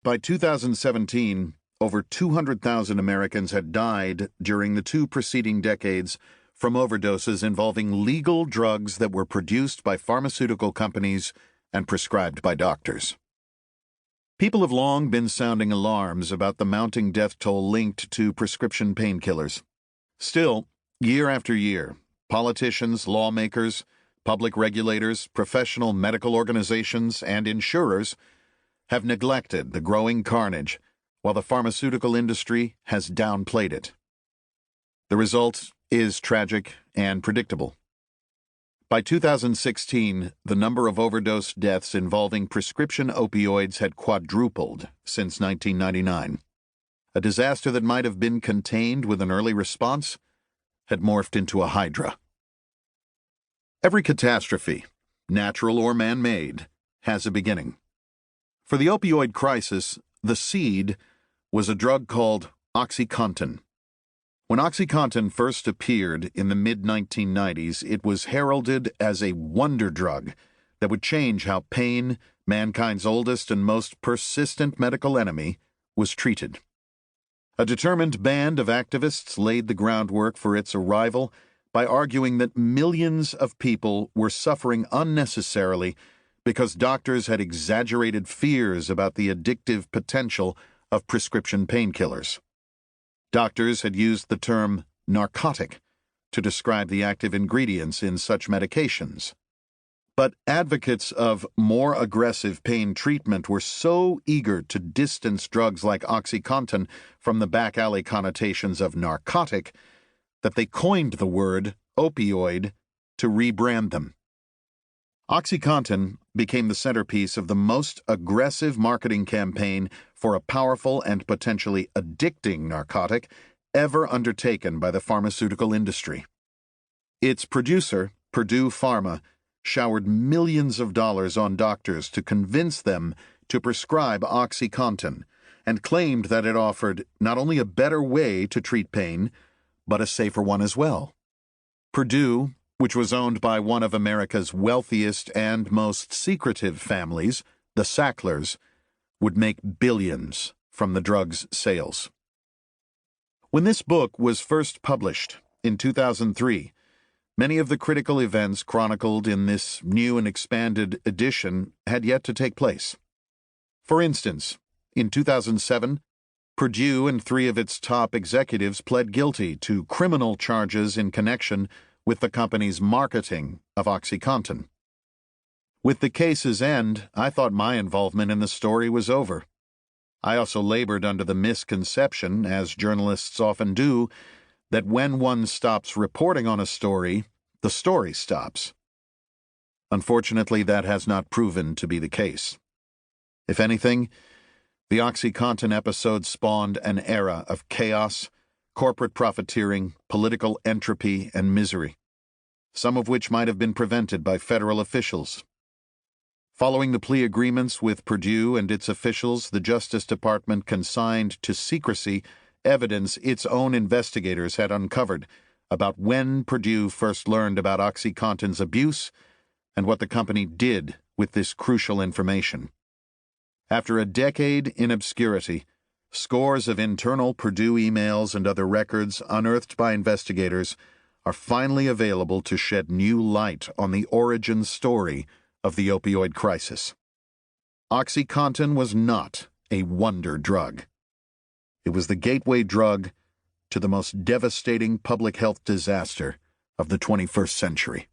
By 2017, over 200,000 Americans had died during the two preceding decades from overdoses involving legal drugs that were produced by pharmaceutical companies and prescribed by doctors. People have long been sounding alarms about the mounting death toll linked to prescription painkillers. Still, year after year, politicians, lawmakers, public regulators, professional medical organizations, and insurers have neglected the growing carnage, while the pharmaceutical industry has downplayed it. The result is tragic and predictable. By 2016, the number of overdose deaths involving prescription opioids had quadrupled since 1999. A disaster that might have been contained with an early response had morphed into a hydra. Every catastrophe, natural or man-made, has a beginning. For the opioid crisis, the seed was a drug called OxyContin. When OxyContin first appeared in the mid-1990s, it was heralded as a wonder drug that would change how pain, mankind's oldest and most persistent medical enemy, was treated. A determined band of activists laid the groundwork for its arrival by arguing that millions of people were suffering unnecessarily because doctors had exaggerated fears about the addictive potential of prescription painkillers. Doctors had used the term narcotic to describe the active ingredients in such medications. But advocates of more aggressive pain treatment were so eager to distance drugs like OxyContin from the back-alley connotations of narcotic that they coined the word opioid to rebrand them. OxyContin became the centerpiece of the most aggressive marketing campaign for a powerful and potentially addicting narcotic ever undertaken by the pharmaceutical industry. Its producer, Purdue Pharma, showered millions of dollars on doctors to convince them to prescribe OxyContin and claimed that it offered not only a better way to treat pain, but a safer one as well. Purdue, which was owned by one of America's wealthiest and most secretive families, the Sacklers, would make billions from the drug's sales. When this book was first published in 2003, many of the critical events chronicled in this new and expanded edition had yet to take place. For instance, in 2007, Purdue and three of its top executives pled guilty to criminal charges in connection with the company's marketing of OxyContin. With the case's end, I thought my involvement in the story was over. I also labored under the misconception, as journalists often do, that when one stops reporting on a story, the story stops. Unfortunately, that has not proven to be the case. If anything, the OxyContin episode spawned an era of chaos, corporate profiteering, political entropy, and misery, some of which might have been prevented by federal officials. Following the plea agreements with Purdue and its officials, the Justice Department consigned to secrecy evidence its own investigators had uncovered about when Purdue first learned about OxyContin's abuse and what the company did with this crucial information. After a decade in obscurity, scores of internal Purdue emails and other records unearthed by investigators are finally available to shed new light on the origin story of the opioid crisis. OxyContin was not a wonder drug. It was the gateway drug to the most devastating public health disaster of the 21st century.